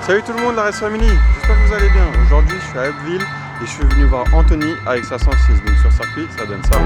Salut tout le monde, la Race Family, j'espère que vous allez bien. Aujourd'hui je suis à Abbeville et je suis venu voir Anthony avec sa 106. Donc sur circuit ça donne ça.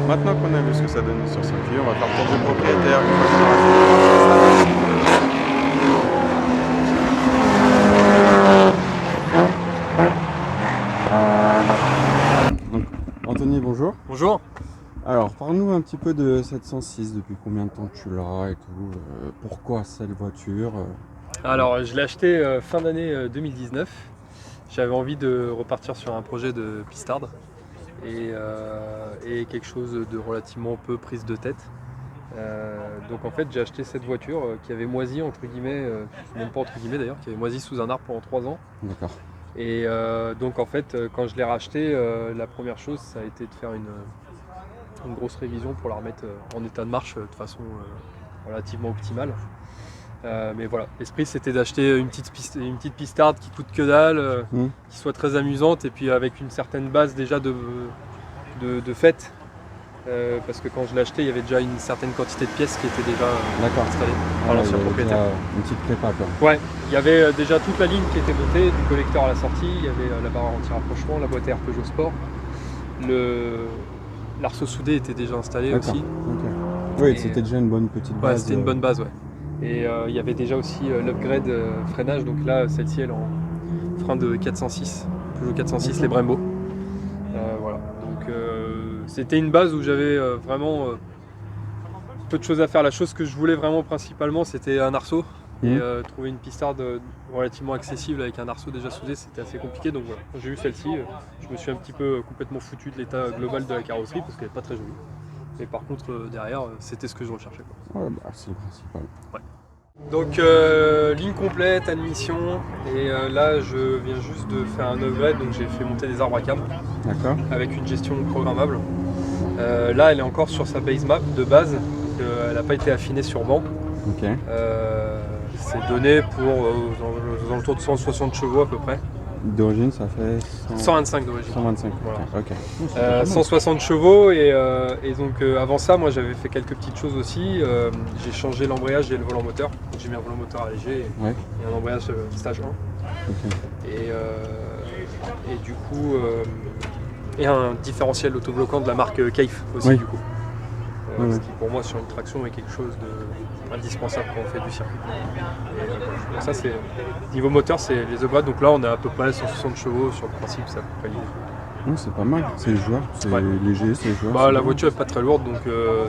Maintenant qu'on a vu ce que ça donne sur circuit, on va faire le tour du propriétaire. Donc, Anthony, bonjour. petit peu de 706, depuis combien de temps tu l'as et tout, pourquoi cette voiture Alors, je l'ai acheté fin d'année 2019. J'avais envie de repartir sur un projet de pistard et quelque chose de relativement peu prise de tête. Donc en fait j'ai acheté cette voiture qui avait moisi entre guillemets, même pas entre guillemets d'ailleurs, qui avait moisi sous un arbre pendant 3 ans. D'accord. Et donc en fait quand je l'ai racheté, la première chose ça a été de faire une grosse révision pour la remettre en état de marche de façon relativement optimale. Mais voilà, l'esprit c'était d'acheter une petite pistarde qui coûte que dalle, qui soit très amusante et puis avec une certaine base déjà de fait. Parce que quand je l'ai acheté, il y avait déjà une certaine quantité de pièces qui étaient déjà installées par l'ancien propriétaire. Une petite prépa quoi. Ouais, il y avait déjà toute la ligne qui était montée, du collecteur à la sortie, il y avait la barre anti-rapprochement, la boîte à air Peugeot Sport, l'arceau soudé était déjà installé aussi. Okay. Oui, c'était déjà une bonne petite base. Ouais, c'était une bonne base, ouais. Et il y avait déjà aussi l'upgrade freinage, donc là, celle-ci elle est en frein de 406, Peugeot 406, les Brembo. Voilà, donc c'était une base où j'avais vraiment peu de choses à faire. La chose que je voulais vraiment principalement c'était un arceau et trouver une pistarde relativement accessible avec un arceau déjà soudé c'était assez compliqué, donc voilà, quand j'ai eu celle-ci je me suis un petit peu complètement foutu de l'état global de la carrosserie parce qu'elle n'est pas très jolie, mais par contre derrière c'était ce que je recherchais quoi. Ouais, bah, c'est le principal. Ouais. Donc ligne complète, admission, et là je viens juste de faire un upgrade, donc j'ai fait monter des arbres à cam avec une gestion programmable. Là elle est encore sur sa base map de base, elle n'a pas été affinée sur banc. C'est donné pour aux alentours de 160 chevaux à peu près. D'origine ça fait 125 d'origine. 125, voilà. Ok. 160 chevaux et donc avant ça moi j'avais fait quelques petites choses aussi. J'ai changé l'embrayage et le volant moteur. J'ai mis un volant moteur allégé et un embrayage stage 1. Et du coup et un différentiel autobloquant de la marque Kaif aussi du coup. Ce qui pour moi sur une traction est quelque chose d'indispensable quand on fait du circuit. Donc ça c'est niveau moteur, c'est les upgrades, donc là on est à peu près 160 chevaux sur le principe, c'est à peu près l'idée. C'est pas mal, c'est jouable, c'est léger, c'est jouable. Bah, la voiture est pas très lourde donc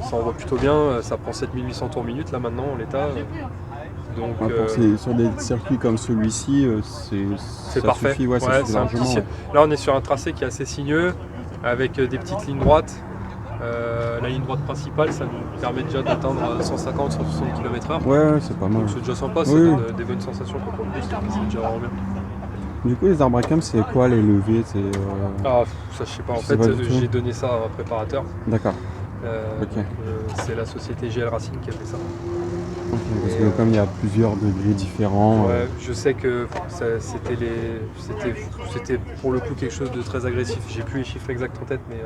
ça envoie plutôt bien, ça prend 7800 tours minute là maintenant en l'état. Donc, sur des circuits comme celui-ci, c'est parfait. Suffit, ça suffit largement. Là on est sur un tracé qui est assez sinueux avec des petites lignes droites. La ligne droite principale, ça nous permet déjà d'atteindre 150-160 km/h. Ouais, c'est pas mal. Donc c'est déjà sympa, ça donne des bonnes sensations pour le boost, c'est déjà vraiment bien. Du coup, les arbres à cam, c'est quoi les leviers Ah, ça je sais pas, en fait j'ai donné ça à un préparateur. D'accord. C'est la société GL Racing qui a fait ça. Parce que comme il y a plusieurs degrés différents. Ouais, je sais que c'était pour le coup quelque chose de très agressif. J'ai plus les chiffres exacts en tête, mais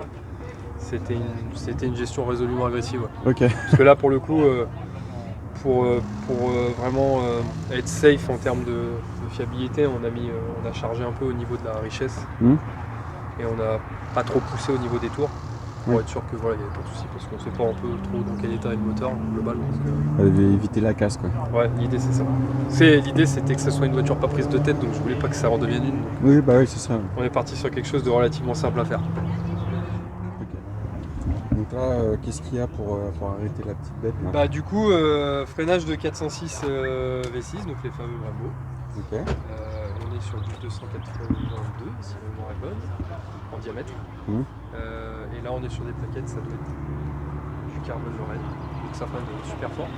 c'était une gestion résolument agressive. Ouais. Parce que là, pour le coup, pour vraiment être safe en termes de fiabilité, on a chargé un peu au niveau de la richesse et on n'a pas trop poussé au niveau des tours. Pour être sûr que voilà, il n'y avait pas de soucis, parce qu'on ne sait pas un peu trop dans quel état est le moteur global. Éviter la casse quoi. Ouais, l'idée c'est ça. L'idée c'était que ce soit une voiture pas prise de tête, donc je voulais pas que ça en devienne une. Oui, bah oui, c'est ça. On est parti sur quelque chose de relativement simple à faire. Donc là, qu'est-ce qu'il y a pour arrêter la petite bête là? Bah du coup, freinage de 406 V6, donc les fameux Brembo. On est sur du 282 si la mémoire est bonne, en diamètre. Et là on est sur des plaquettes, ça doit être du carbone Lorraine, donc ça freine super fort.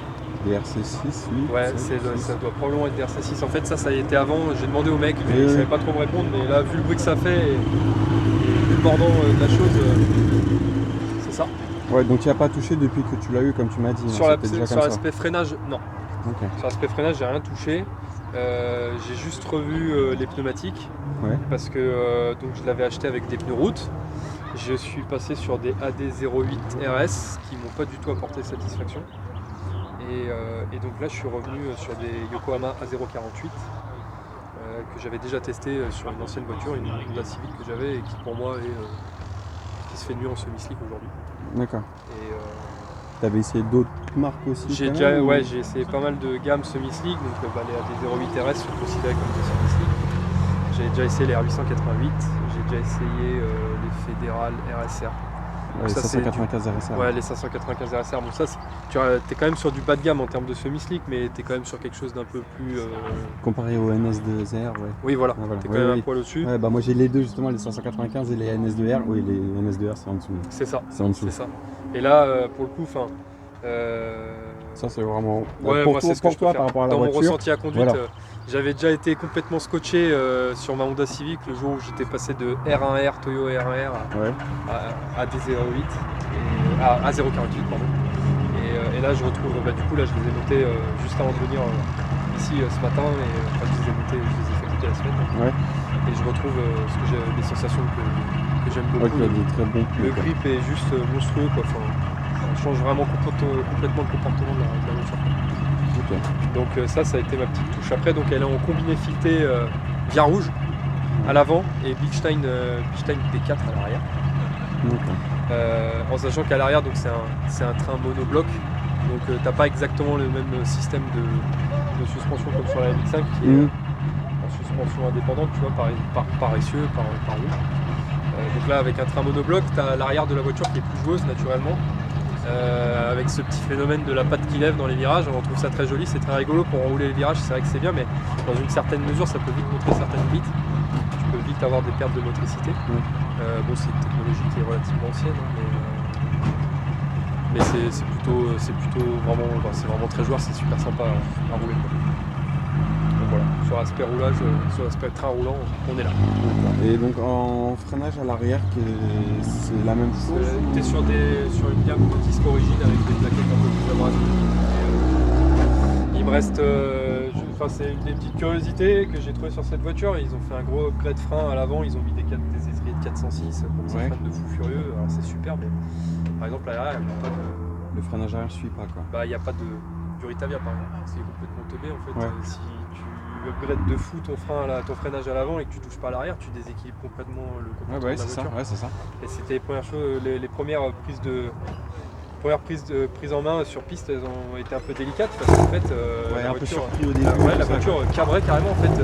Des RC6, oui. Ouais, ça doit probablement être des RC6. En fait ça y était avant, j'ai demandé au mec, mais il savait pas trop me répondre, mais là vu le bruit que ça fait et vu le bordant de la chose, c'est ça. Ouais, donc tu n'as pas touché depuis que tu l'as eu comme tu m'as dit. Sur l'aspect freinage, non. Sur l'aspect freinage, j'ai rien touché. J'ai juste revu les pneumatiques parce que donc je l'avais acheté avec des pneus route. Je suis passé sur des AD08 RS qui m'ont pas du tout apporté satisfaction. Et donc là je suis revenu sur des Yokohama A048 que j'avais déjà testé sur une ancienne voiture, une Honda Civic que j'avais et qui pour moi qui se fait mieux en semi-slick aujourd'hui. D'accord. Tu avais essayé d'autres marques aussi? J'ai essayé pas mal de gammes semi-slick, donc les AD08 RS sont considérés comme des semi-slick. J'ai déjà essayé les R888, j'ai déjà essayé les Fédéral RSR. Donc les ça, c'est 595 RSR. Ouais, les 595 RSR. Bon, ça, tu es quand même sur du bas de gamme en termes de semi-slick, mais tu es quand même sur quelque chose d'un peu plus. Comparé au NS2R, ouais. Oui, voilà. Ah, voilà. Tu es quand même un poil au-dessus. Ouais, bah moi j'ai les deux justement, les 595 et les NS2R. Oui, les NS2R c'est en dessous. C'est ça. C'est en dessous. C'est ça. Et là, pour le coup, ça c'est vraiment. Ouais, pour moi, toi, c'est ce que je peux par faire. rapport à la Dans voiture. mon ressenti à conduite, Voilà. j'avais déjà été complètement scotché sur ma Honda Civic le jour où j'étais passé de R1R, Toyo R1R à D08, à 048, pardon. Et là, je retrouve, du coup, là, je les ai notés juste avant de venir ici ce matin, et enfin, je les ai notés, je les ai fait toute la semaine. Ouais. Et je retrouve les sensations que j'aime beaucoup. Ouais, des très bons pneus, le grip est juste monstrueux, quoi. Enfin, ça change vraiment complètement le comportement de la voiture. Okay. Donc ça a été ma petite touche. Après, donc elle est en combiné fileté via rouge à l'avant et Bilstein P4 à l'arrière. En sachant qu'à l'arrière, donc c'est un train monobloc, donc t'as pas exactement le même système de suspension comme sur la MX5 qui est en suspension indépendante, tu vois, par essieu, par roue. Donc là, avec un train monobloc, t'as l'arrière de la voiture qui est plus joueuse naturellement. Avec ce petit phénomène de la patte qui lève dans les virages, on trouve ça très joli, c'est très rigolo pour enrouler les virages, c'est vrai que c'est bien, mais dans une certaine mesure ça peut vite montrer certaines limites, tu peux vite avoir des pertes de motricité. Bon, c'est une technologie qui est relativement ancienne, hein, mais c'est plutôt vraiment, c'est vraiment très joueur, c'est super sympa à rouler, quoi. Donc voilà, sur l'aspect roulage, sur l'aspect train roulant, on est là. Et donc en freinage à l'arrière, c'est la même chose Tu es sur une gamme de disques origine avec des plaquettes un peu plus abrasives. Il me reste, c'est une des petites curiosités que j'ai trouvées sur cette voiture. Ils ont fait un gros upgrade frein à l'avant, ils ont mis des étriers de 406 pour que ça freine de fou furieux. Alors c'est super, mais par exemple à l'arrière, il n'y a pas de. Le freinage arrière ne suit pas, quoi. Bah, il n'y a pas de Duritavia par exemple, c'est complètement teubé en fait. Ouais. Si tu upgrades de fou ton freinage à l'avant et que tu touches pas à l'arrière, tu déséquilibres complètement le comportement de la voiture. C'est ça. Et c'était les premières choses, les premières prises en main sur piste, elles ont été un peu délicates parce qu'en fait la voiture, surpris au début, la voiture cabrait carrément en fait.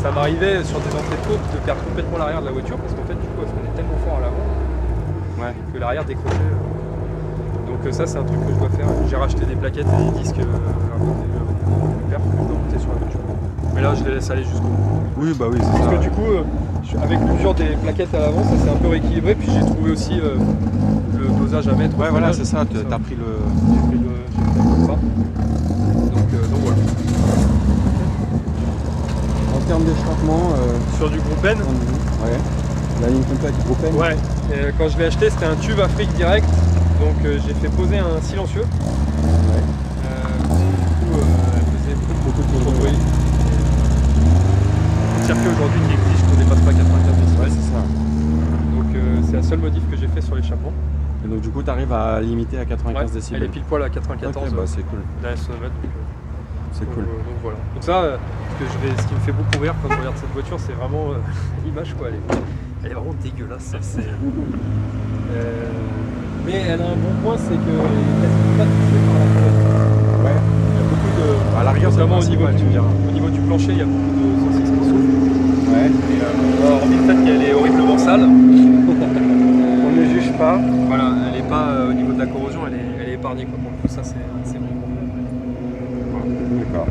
Ça m'arrivait sur des entrées de côte de perdre complètement l'arrière de la voiture parce qu'en fait du coup elle freinait tellement fort à l'avant que l'arrière décrochait. Donc ça c'est un truc que je dois faire. J'ai racheté des plaquettes et des disques que je dois monter sur la voiture. Mais là je les laisse aller jusqu'au bout. Oui, bah oui, c'est Parce ça. que du coup, avec l'usure des plaquettes à l'avant, ça s'est un peu rééquilibré. Puis j'ai trouvé aussi le dosage à mettre. Ouais, voilà, c'est ça, t'as pris le. J'ai pris comme ça. Donc voilà. En termes d'échappement. Sur du groupe N. Ouais. La ligne complète groupe N. Ouais. Et quand je l'ai acheté, c'était un tube Afrique direct. Donc j'ai fait poser un silencieux. Ouais. Du coup, elle faisait beaucoup de bruit. Le circuit aujourd'hui qui exige qu'on dépasse pas 95 décibels. Ouais, c'est ça. Donc c'est la seule modif que j'ai fait sur l'échappement. Et donc du coup, tu arrives à limiter à 95 décibels. Elle est pile poil à 94. Okay, bah, c'est cool. Derrière ce mètre. C'est cool. Donc voilà. Donc ça, ce qui me fait beaucoup rire quand je regarde cette voiture, c'est vraiment l'image, quoi. Elle est vraiment dégueulasse. Mais elle a un bon point, c'est qu'elle n'est pas touchée par la fenêtre. Ouais. Il y a beaucoup de. À l'arrière, notamment c'est au niveau du plancher, il y a beaucoup de saucisses qui souffrent. Ouais. Et hormis le fait qu'elle est horriblement sale, on ne juge pas. Voilà, elle n'est pas au niveau de la corrosion, elle est épargnée, quoi. Pour le coup, ça c'est bon. D'accord.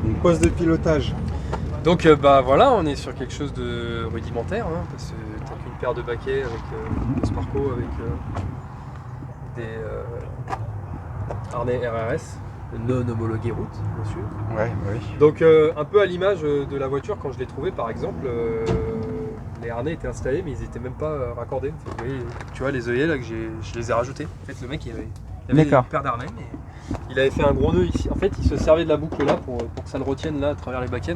Une pause de pilotage. Donc bah voilà, on est sur quelque chose de rudimentaire, hein, parce que t'as qu'une paire de baquets avec des Sparco, avec des harnais RRS, non homologués route, bien sûr. Ouais, bah oui. Donc un peu à l'image de la voiture quand je l'ai trouvée par exemple, les harnais étaient installés mais ils n'étaient même pas raccordés. En fait, vous voyez, tu vois les œillets là que je les ai rajoutés. En fait le mec il avait une paire d'harnais mais il avait fait un gros nœud ici. En fait il se servait de la boucle là pour que ça le retienne là à travers les baquets.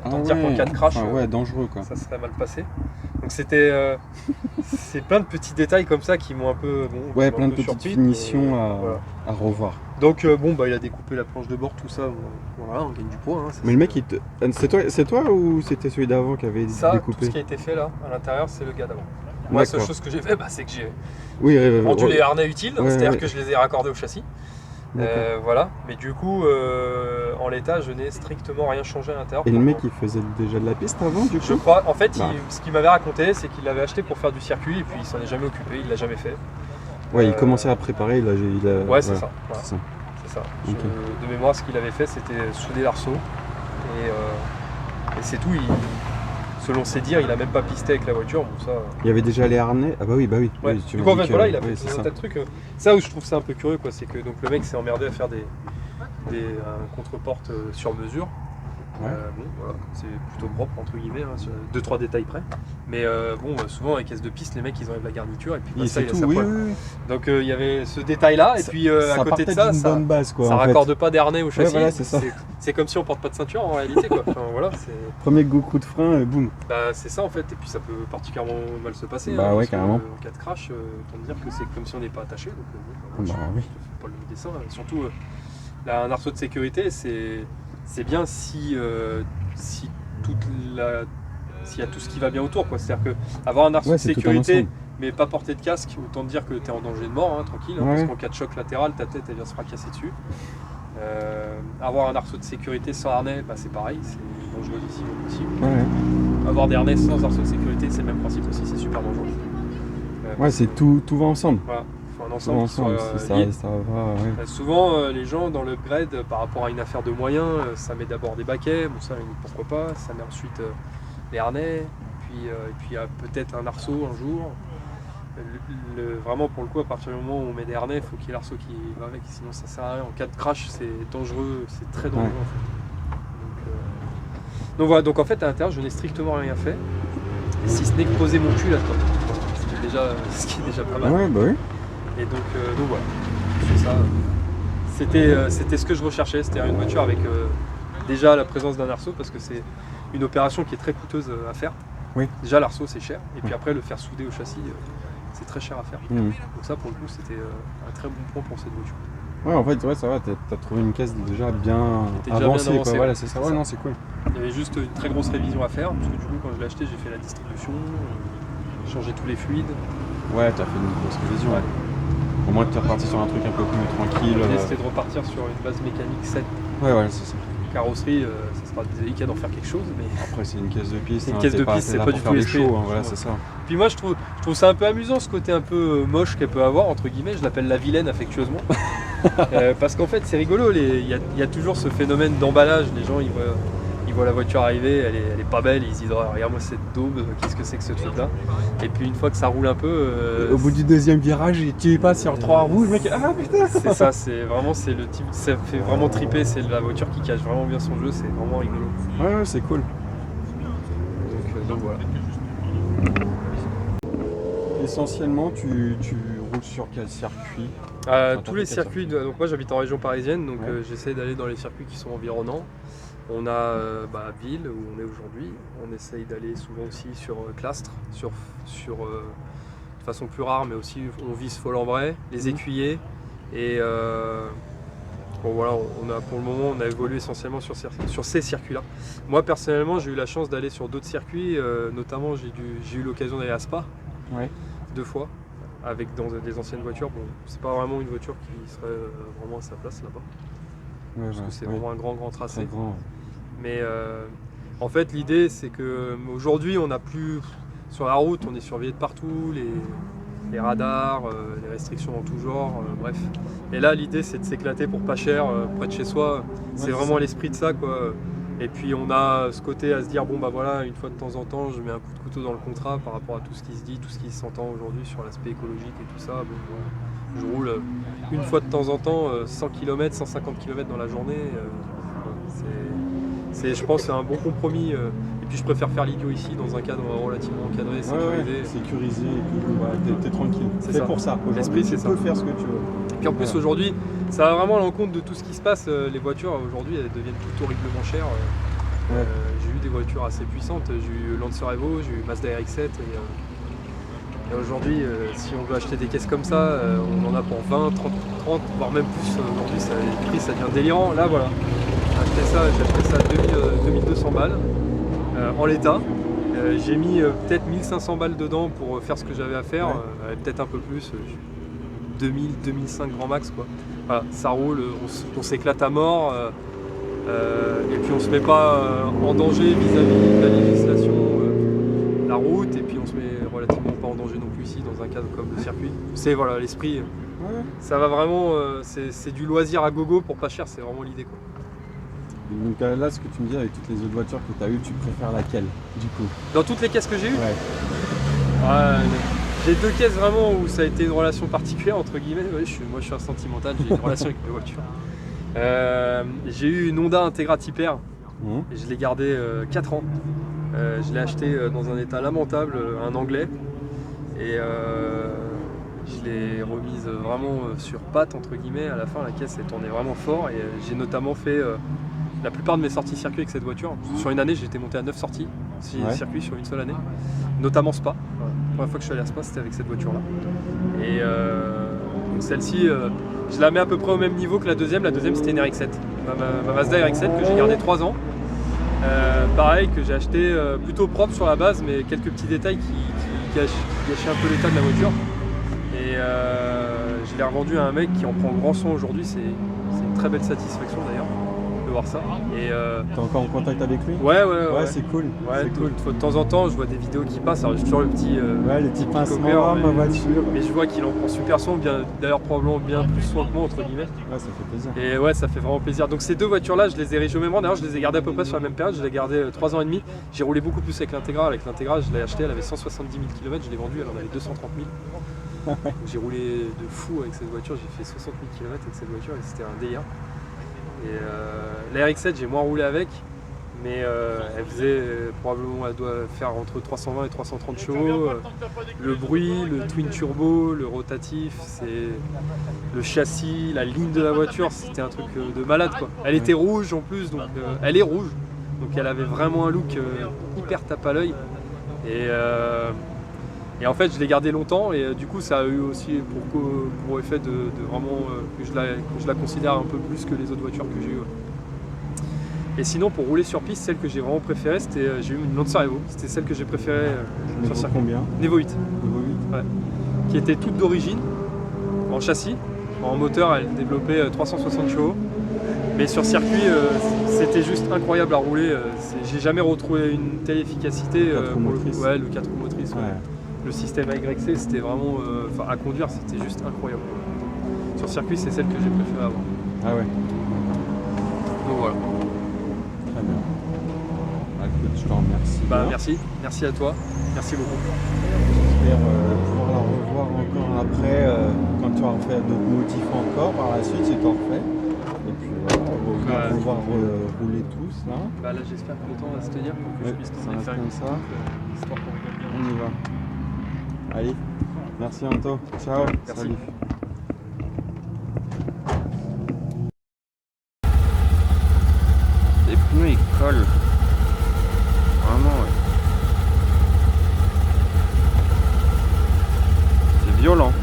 Donc dire qu'en cas de crash, dangereux quoi. Ça serait mal passé. Donc c'était c'est plein de petits détails comme ça qui m'ont un peu plein de petites finitions à revoir. Donc il a découpé la planche de bord, tout ça, voilà, on gagne du poids. Hein, mais le mec, c'est toi ou c'était celui d'avant qui avait découpé? Tout ce qui a été fait là, à l'intérieur, c'est le gars d'avant. Moi, la seule chose que j'ai fait, c'est que j'ai vendu les harnais utiles, c'est-à-dire que je les ai raccordés au châssis. Voilà, mais du coup, en l'état, je n'ai strictement rien changé à l'intérieur. Et le mec, il faisait déjà de la piste avant, du coup? Je crois, en fait, Bah. ce qu'il m'avait raconté, c'est qu'il l'avait acheté pour faire du circuit et puis il s'en est jamais occupé, il l'a jamais fait. Ouais, il commençait à préparer, il a... Ouais, c'est ça. Voilà. C'est ça. C'est ça. Ok. De mémoire, ce qu'il avait fait, c'était souder l'arceau. Et c'est tout. Selon ses dires, il a même pas pisté avec la voiture. Bon, ça, Il y avait déjà les harnais? Ah bah oui, bah oui. ouais. Oui, tu Du m'as coup, en dit fait, que- voilà, il a oui, fait c'est tout un ça. tas de trucs. Ça où je trouve ça un peu curieux, quoi, c'est que donc, le mec s'est emmerdé à faire des contre-portes sur mesure. Ouais. Bon, voilà, c'est plutôt propre entre guillemets, hein, sur 2-3 détails près. Mais bon, souvent avec caisse de piste, les mecs ils enlèvent la garniture et puis Et ça, c'est il a tout, sa oui, poêle. oui, oui. Donc il y avait ce détail là, et puis à côté de ça, d'une bonne base, quoi. ça en fait. raccorde pas d'harnais au châssis. voilà, c'est ça. C'est comme si on porte pas de ceinture en réalité, quoi. Enfin, voilà, Premier coup de frein, et boum. bah, c'est ça en fait, et puis ça peut particulièrement mal se passer. Bah ouais, parce que, carrément. en cas de crash, autant dire que c'est comme si on n'est pas attaché. Donc, bon, Bah je oui. fais pas le dessin. Surtout, là, un arceau de sécurité, c'est bien si s'il y a tout ce qui va bien autour, quoi. C'est-à-dire que avoir un arceau Ouais, de c'est tout un sécurité, ensemble. mais pas porter de casque, autant te dire que tu es en danger de mort, hein, tranquille, hein, Ouais. parce qu'en cas de choc latéral, ta tête elle vient se fracasser dessus. Avoir un arceau de sécurité sans harnais, bah, c'est pareil, c'est dangereux d'ici au possible. Ouais, Avoir des harnais sans arceau de sécurité, c'est le même principe aussi, c'est super dangereux. ouais, c'est tout va ensemble. Voilà, il faut un Tout va ensemble qui ensemble, soit lié. ça va, ouais. Souvent, les gens dans l'upgrade, par rapport à une affaire de moyens, ça met d'abord des baquets, bon ça pourquoi pas, ça met ensuite les harnais, et puis peut-être un arceau un jour. Vraiment pour le coup, à partir du moment où on met des harnais, il faut qu'il y ait l'arceau qui va avec, sinon ça sert à rien. En cas de crash, c'est dangereux, c'est très dangereux Ouais. en fait. Donc voilà, donc en fait à l'intérieur, je n'ai strictement rien fait, si ce n'est que poser mon cul là-dedans. Ce qui est déjà pas mal. Ouais, bah oui. Et donc voilà, c'est ça. C'était ce que je recherchais, c'était une voiture avec déjà la présence d'un arceau, parce que c'est une opération qui est très coûteuse à faire. Oui. Déjà l'arceau c'est cher, et puis Oui. après le faire souder au châssis, c'est très cher à faire. Mhm. Donc ça pour le coup c'était un très bon point pour cette voiture. Ouais, en fait, ouais, ça va, t'as trouvé une caisse déjà bien Qui était déjà avancée, bien avancée, quoi. Voilà, ouais. c'est ça. C'est Ouais, ça. non, c'est cool. Il y avait juste une très grosse révision à faire, parce que du coup quand je l'ai acheté j'ai fait la distribution, changé tous les fluides. Ouais, t'as fait une grosse révision. Ouais. Au moins, t'es reparti sur un truc un peu plus tranquille. L'idée c'était de repartir sur une base mécanique 7 Ouais, ouais, c'est ça. carrosserie, ça sera délicat d'en faire quelque chose, mais Après, c'est une caisse de piste. Une hein, caisse t'es de piste, t'es c'est là pas pour du faire tout des l'esprit. shows, hein, voilà, c'est ça. puis moi je trouve ça un peu amusant, ce côté un peu moche qu'elle peut avoir, entre guillemets, je l'appelle la vilaine affectueusement. Parce qu'en fait c'est rigolo, il y a toujours ce phénomène d'emballage, les gens ils voient la voiture arriver, elle est pas belle, ils se disent oh, regarde moi cette daube, qu'est-ce que c'est que ce truc là. Et puis une fois que ça roule un peu, Au bout du deuxième virage, tu passes sur 3 roues, le mec, ah putain! c'est ça, c'est le type, ça fait vraiment triper, c'est la voiture qui cache vraiment bien son jeu, c'est vraiment rigolo. Ouais, ouais, c'est cool. Donc voilà. Essentiellement, tu roules sur quel circuit? Tous les circuits, donc moi j'habite en région parisienne, donc Ouais. j'essaie d'aller dans les circuits qui sont environnants. On a Ville où on est aujourd'hui, on essaye d'aller souvent aussi sur Clastres, de façon plus rare, mais aussi on vise Folembray, les Écuyers, et bon voilà, pour le moment on a évolué essentiellement sur ces circuits-là. Moi personnellement j'ai eu la chance d'aller sur d'autres circuits, notamment j'ai eu l'occasion d'aller à Spa, Ouais. 2 fois, dans des anciennes voitures. Bon, c'est pas vraiment une voiture qui serait vraiment à sa place là-bas, Ouais, parce que c'est vraiment un grand tracé. très grand. Mais en fait, l'idée c'est que aujourd'hui, on n'a plus sur la route, on est surveillé de partout, les radars, les restrictions en tout genre, bref. Et là, l'idée c'est de s'éclater pour pas cher, près de chez soi. C'est c'est vraiment ça. l'esprit de ça, quoi. Et puis on a ce côté à se dire bon bah voilà, une fois de temps en temps, je mets un coup de couteau dans le contrat par rapport à tout ce qui se dit, tout ce qui s'entend aujourd'hui sur l'aspect écologique et tout ça. Bon, voilà. Je roule une fois de temps en temps 100 km, 150 km dans la journée. Je pense que c'est un bon compromis. Et puis je préfère faire l'idiot ici dans un cadre relativement encadré, Ouais, sécurisé. ouais, sécurisé, et puis, ouais, t'es tranquille. C'est C'est ça. pour ça. L'esprit, Aujourd'hui, c'est tu ça. peux faire ce que tu veux. Et puis en plus Voilà. aujourd'hui, ça va vraiment à l'encontre de tout ce qui se passe. Les voitures aujourd'hui, elles deviennent toutes horriblement chères. Ouais. J'ai eu des voitures assez puissantes. J'ai eu Lancer Evo, j'ai eu Mazda RX-7. Et aujourd'hui, si on veut acheter des caisses comme ça, on en a pour 20, 30, voire même plus. Aujourd'hui, le prix, ça devient délirant. Là, voilà. J'ai acheté ça à 2200 balles en l'état. J'ai mis peut-être 1500 balles dedans pour faire ce que j'avais à faire, Ouais. peut-être un peu plus. 2000-2005 grand max, quoi. Voilà, ça roule, on s'éclate à mort, et puis on se met pas en danger vis-à-vis de la législation, la route, et puis on se met relativement pas en danger non plus ici dans un cadre comme le circuit. C'est voilà l'esprit, Ouais. ça va vraiment, c'est du loisir à gogo pour pas cher, c'est vraiment l'idée, quoi. Et donc là, ce que tu me dis avec toutes les autres voitures que tu as eues, tu préfères laquelle du coup? Dans toutes les caisses que j'ai eues, Ouais. j'ai 2 caisses vraiment où ça a été une relation particulière entre guillemets. Ouais, moi je suis un sentimental, j'ai une relation avec mes voitures. J'ai eu une Honda Integra Type R et je l'ai gardée 4 ans. Je l'ai acheté dans un état lamentable, un anglais, et je l'ai remise vraiment sur pattes entre guillemets. À la fin, la caisse elle tournait vraiment fort, et j'ai notamment fait la plupart de mes sorties circuit avec cette voiture. Sur une année, j'ai été monté à 9 sorties circuit sur une seule année, notamment Spa. La première fois que je suis allé à Spa, c'était avec cette voiture-là. Et donc celle-ci, je la mets à peu près au même niveau que la deuxième. La deuxième, c'était une RX-7, ma Mazda RX-7 que j'ai gardée 3 ans. Pareil, que j'ai acheté plutôt propre sur la base, mais quelques petits détails qui gâchaient un peu l'état de la voiture. Et je l'ai revendue à un mec qui en prend grand soin aujourd'hui. C'est une très belle satisfaction d'ailleurs de voir ça. T'es encore en contact avec lui? Ouais, c'est cool. Ouais, c'est cool. De temps en temps, je vois des vidéos qui passent. Alors j'ai toujours le petit pincement, ma voiture. mais je vois qu'il en prend super soin, d'ailleurs probablement bien plus soin que moi entre guillemets. Ouais, ça fait plaisir. Et ouais, ça fait vraiment plaisir. Donc ces 2 voitures-là, je les ai érigées au même rang. D'ailleurs, je les ai gardées à peu près sur la même période. Je les ai gardées 3 ans et demi. J'ai roulé beaucoup plus avec l'Integra. Avec l'Integra, je l'ai achetée, elle avait 170 000 km. Je l'ai vendue, elle en avait 230 000. Donc j'ai roulé de fou avec cette voiture. J'ai fait 60 000 km avec cette voiture et c'était un délire. Et la RX-7, j'ai moins roulé avec, mais elle faisait probablement, elle doit faire entre 320 et 330 chevaux. Le bruit, le twin turbo, le rotatif, le châssis, la ligne de la voiture, c'était un truc de malade, quoi. Elle était rouge en plus, donc elle est rouge, donc elle avait vraiment un look hyper tape à l'œil. Et en fait, je l'ai gardée longtemps, et du coup, ça a eu aussi pour effet de vraiment que je la considère un peu plus que les autres voitures que j'ai eues. Et sinon, pour rouler sur piste, celle que j'ai vraiment préférée, j'ai eu une Lancer Evo. C'était celle que j'ai préférée sur circuit. Combien? Niveau 8. Niveau 8. Ouais. Qui était toute d'origine, en châssis. En moteur, elle développait 360 chevaux. Mais sur circuit, c'était juste incroyable à rouler. J'ai jamais retrouvé une telle efficacité. 4 roues motrices. Ouais, le 4 roues motrices. Ouais. Ouais. Le système AYC, c'était vraiment. À conduire, c'était juste incroyable. Sur circuit, c'est celle que j'ai préférée avoir. Ah ouais. Donc voilà. Très bien. Bah, écoute, je te remercie. Bah, merci à toi. Merci beaucoup. J'espère pouvoir la revoir encore après, quand tu auras refait d'autres motifs encore par la suite, si tu en refais. Et puis voilà, on va pouvoir rouler tous là. Bah là, j'espère que le temps va se tenir pour que je puisse ça t'emmener reste faire comme une ça. histoire qu'on rigole bien. On y va. Allez, merci Anto. Ciao. Merci. Salut. Les pneus ils collent. Vraiment ouais. C'est violent.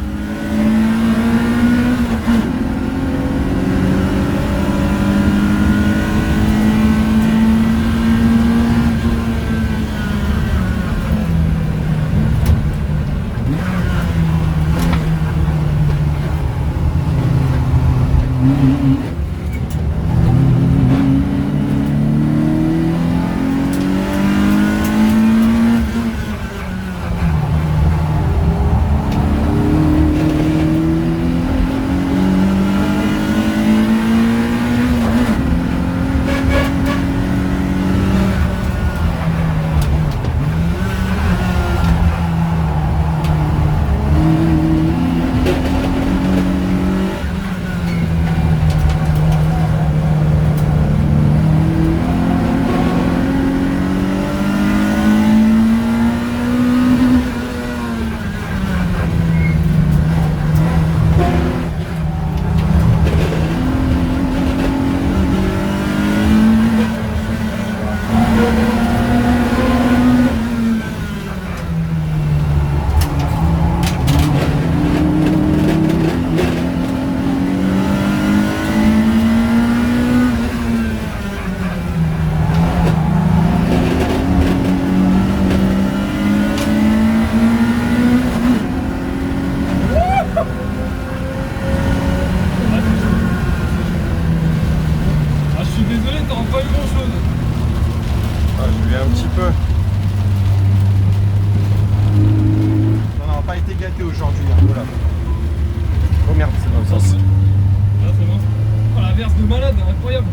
de malade, incroyable.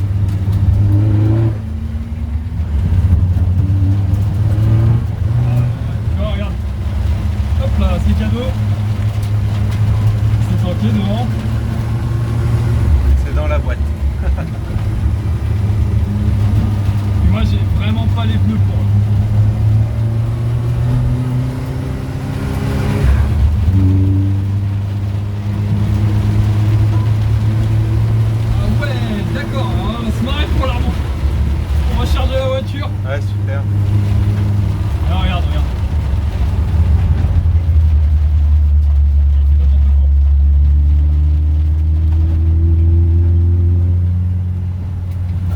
Tu vois, regarde. Hop là, c'est cadeau. C'est planqué devant. C'est dans la boîte. Et moi, j'ai vraiment pas les pneus pour. Ah ouais, d'accord, on va se marrer pour la remonte. On va charger la voiture. Ouais, super. Alors regarde.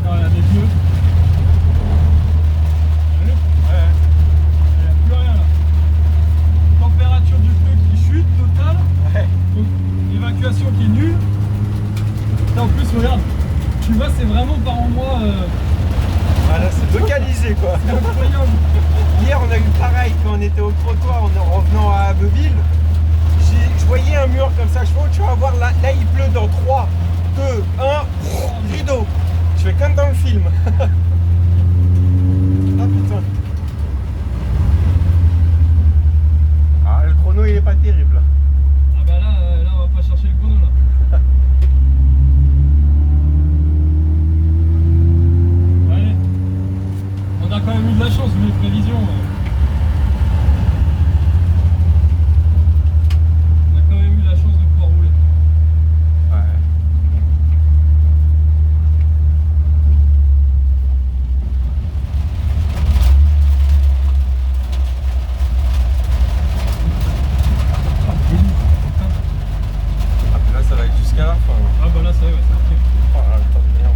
Alors il y a des pneus. Ouais. Il n'y a plus rien là. Température du pneu qui chute totale. Ouais. Donc évacuation qui est nulle. Là en plus regarde, tu vois c'est vraiment par endroit Voilà, c'est localisé quoi. c'est incroyable. Hier on a eu pareil quand on était au trottoir en revenant à Abbeville. Je voyais un mur comme ça, je fais, oh, tu vas voir là il pleut dans 3, 2, 1, rideau. Je fais comme dans le film. Ah putain. Ah le chrono il est pas terrible. Ah bah là on va pas chercher le chrono là. Allez. On a quand même eu de la chance vu les prévisions. On a quand même eu la chance de pouvoir rouler. Ouais. Ah puis là ça va être jusqu'à la fin. Ah bah là ça y est, ouais, c'est parti. Oh là, le temps de merde.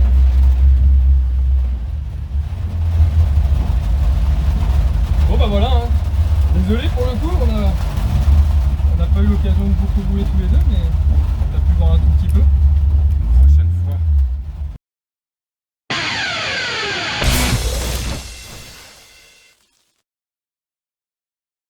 Bon bah voilà, hein. Désolé pour le coup, on n'a pas eu l'occasion de beaucoup rouler tous les deux, mais on a pu voir un tout petit peu.